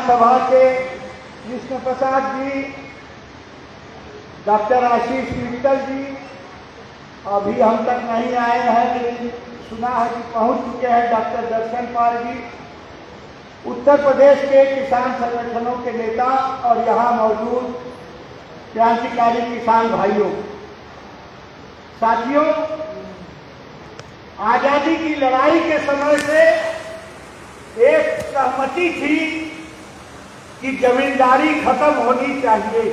सभा के कृष्ण प्रसाद जी, डॉक्टर आशीष मित्तल जी अभी हम तक नहीं आए हैं, लेकिन सुना है कि पहुंच चुके हैं डॉक्टर दर्शन पाल जी, उत्तर प्रदेश के किसान संगठनों के नेता और यहाँ मौजूद क्रांतिकारी किसान भाइयों, साथियों, आजादी की लड़ाई के समय से एक सहमति थी कि जमींदारी खत्म होनी चाहिए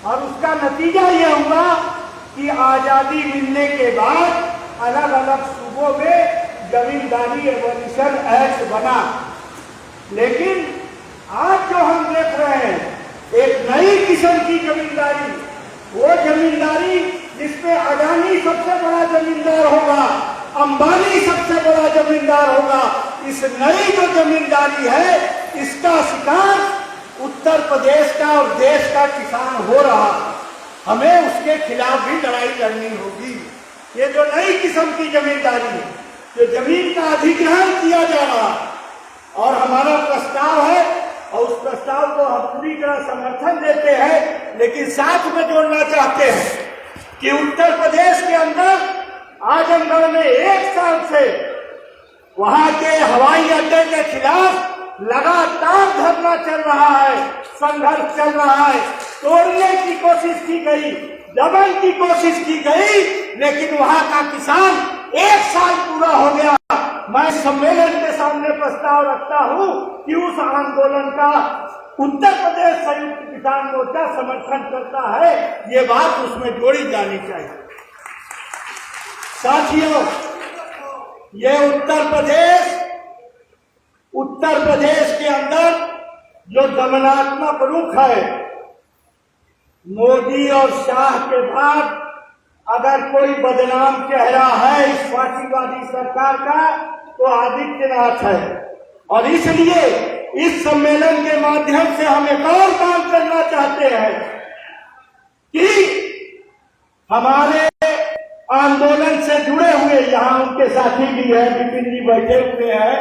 और उसका नतीजा ये हुआ कि आजादी मिलने के बाद अलग अलग सूबों में जमींदारी एबॉलिशन एक्ट बना। लेकिन आज जो हम देख रहे हैं एक नई किस्म की जमींदारी, वो जमींदारी जिसमें अडानी सबसे बड़ा जमींदार होगा, अंबानी सबसे बड़ा जमींदार होगा। इस नई जो जमींदारी है इसका शिकार उत्तर प्रदेश का और देश का किसान हो रहा, हमें उसके खिलाफ भी लड़ाई लड़नी होगी। ये जो नई किस्म की जमींदारी है, जो जमीन का अधिग्रहण किया जा रहा और हमारा प्रस्ताव है और उस प्रस्ताव को हम पूरी तरह समर्थन देते हैं, लेकिन साथ में जोड़ना चाहते हैं कि उत्तर प्रदेश के अंदर आजमगढ़ में 1 साल से वहां के हवाई अड्डे के खिलाफ लगातार धरना चल रहा है, संघर्ष चल रहा है, तोड़ने की कोशिश की गई, दमन की कोशिश की गई, लेकिन वहां का किसान 1 साल पूरा हो गया। मैं सम्मेलन के सामने प्रस्ताव रखता हूं कि उस आंदोलन का उत्तर प्रदेश संयुक्त किसान मोर्चा समर्थन करता है, ये बात उसमें जोड़ी जानी चाहिए। साथियों, ये उत्तर प्रदेश के अंदर जो दमनात्मक रुख है, मोदी और शाह के बाद अगर कोई बदनाम चेहरा है इस फाशीवादी सरकार का तो आदित्यनाथ है। और इसलिए इस सम्मेलन के माध्यम से हम एक और काम करना चाहते हैं कि हमारे आंदोलन से जुड़े हुए, यहाँ उनके साथी भी हैं, विपिन जी बैठे हुए हैं,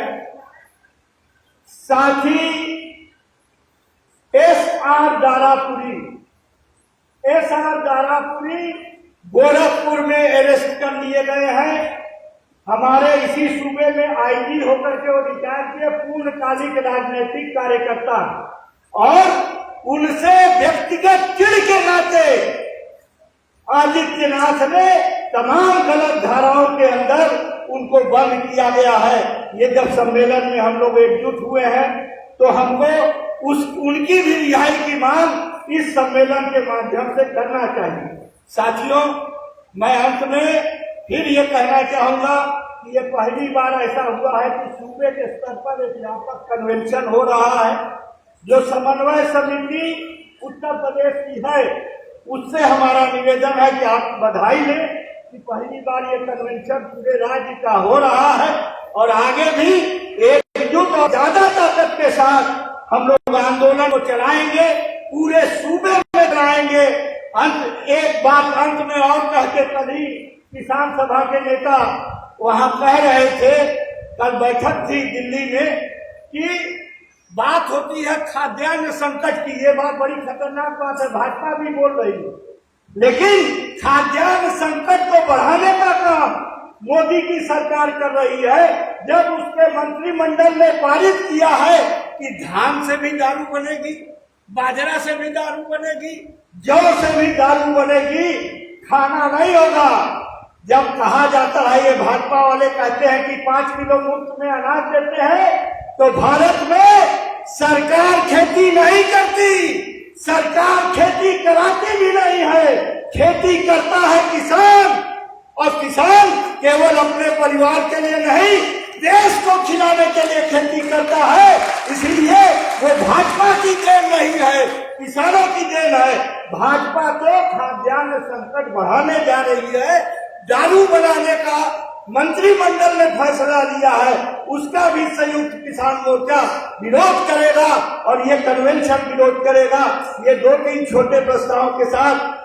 साथी एस.आर. दारापुरी गोरखपुर में अरेस्ट कर लिए गए हैं। हमारे इसी सूबे में आईजी होकर के वो रिटायर किए, पूर्णकालिक राजनीतिक कार्यकर्ता, और उनसे व्यक्तिगत चिढ़ के नाते आदित्यनाथ ने तमाम गलत धाराओं के अंदर उनको बंद किया गया है। ये जब सम्मेलन में हम लोग एकजुट हुए हैं तो हमको उनकी भी रिहाई की मांग इस सम्मेलन के माध्यम से करना चाहिए। साथियों, मैं अंत में फिर ये कहना चाहूंगा कि ये पहली बार ऐसा हुआ है कि सूबे के स्तर पर एक व्यापक कन्वेंशन हो रहा है। जो समन्वय समिति उत्तर प्रदेश की है उससे हमारा निवेदन है कि आप बधाई लें कि पहली बार ये कन्वेंशन पूरे राज्य का हो रहा है और आगे भी एकजुट और ज्यादा ताकत के साथ हम लोग आंदोलन को चलाएंगे, पूरे सूबे में चलाएंगे। एक बात अंत में और कह के, कल ही किसान सभा के नेता वहां कह रहे थे, कल बैठक थी दिल्ली में, कि बात होती है खाद्यान्न संकट की। ये बात बड़ी खतरनाक बात है, भाजपा भी बोल रही है, लेकिन खाद्यान्न संकट को बढ़ाने का काम मोदी की सरकार कर रही है। जब उसके मंत्रिमंडल ने पारित किया है कि धान से भी दारू बनेगी, बाजरा से भी दारू बनेगी, जौ से भी दारू बनेगी, खाना नहीं होगा। जब कहा जाता है, ये भाजपा वाले कहते हैं कि 5 किलो मुफ्त में अनाज देते हैं, तो भारत में सरकार खेती नहीं करती, सरकार खेती कराती भी नहीं है। खेती करता है किसान, और किसान केवल अपने परिवार के लिए नहीं, देश को खिलाने के लिए खेती करता है। इसलिए वो भाजपा की देन नहीं है, किसानों की देन है। भाजपा तो खाद्यान्न संकट बढ़ाने जा रही है, दारू बनाने का मंत्रिमंडल ने फैसला लिया है, उसका भी संयुक्त किसान मोर्चा विरोध करेगा और ये कन्वेंशन विरोध करेगा। ये 2-3 छोटे प्रस्तावों के साथ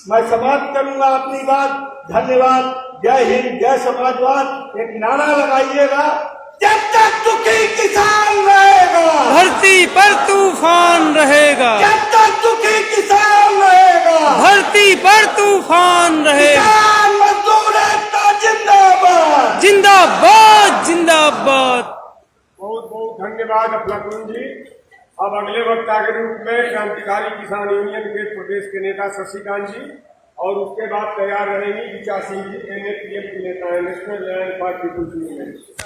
मैं समाप्त करूंगा अपनी बात। धन्यवाद। जय हिंद, जय समाजवाद। एक नारा लगाइएगा, जब तक दुखी किसान रहेगा, धरती पर तू रहेगा, जब तक दुखी किसान रहेगा, धरती पर तूफान रहेगा। किसान मजदूर एकता जिंदाबाद। जिंदाबाद जिंदाबाद। बहुत बहुत धन्यवाद अफलातून जी। अब अगले वक्ता के रूप में क्रांतिकारी किसान यूनियन के प्रदेश के नेता शशिकांत जी, और उसके बाद तैयार रहेंगी ऋचा सिंह जी, NAPM की नेता है, National Land Party People's movement.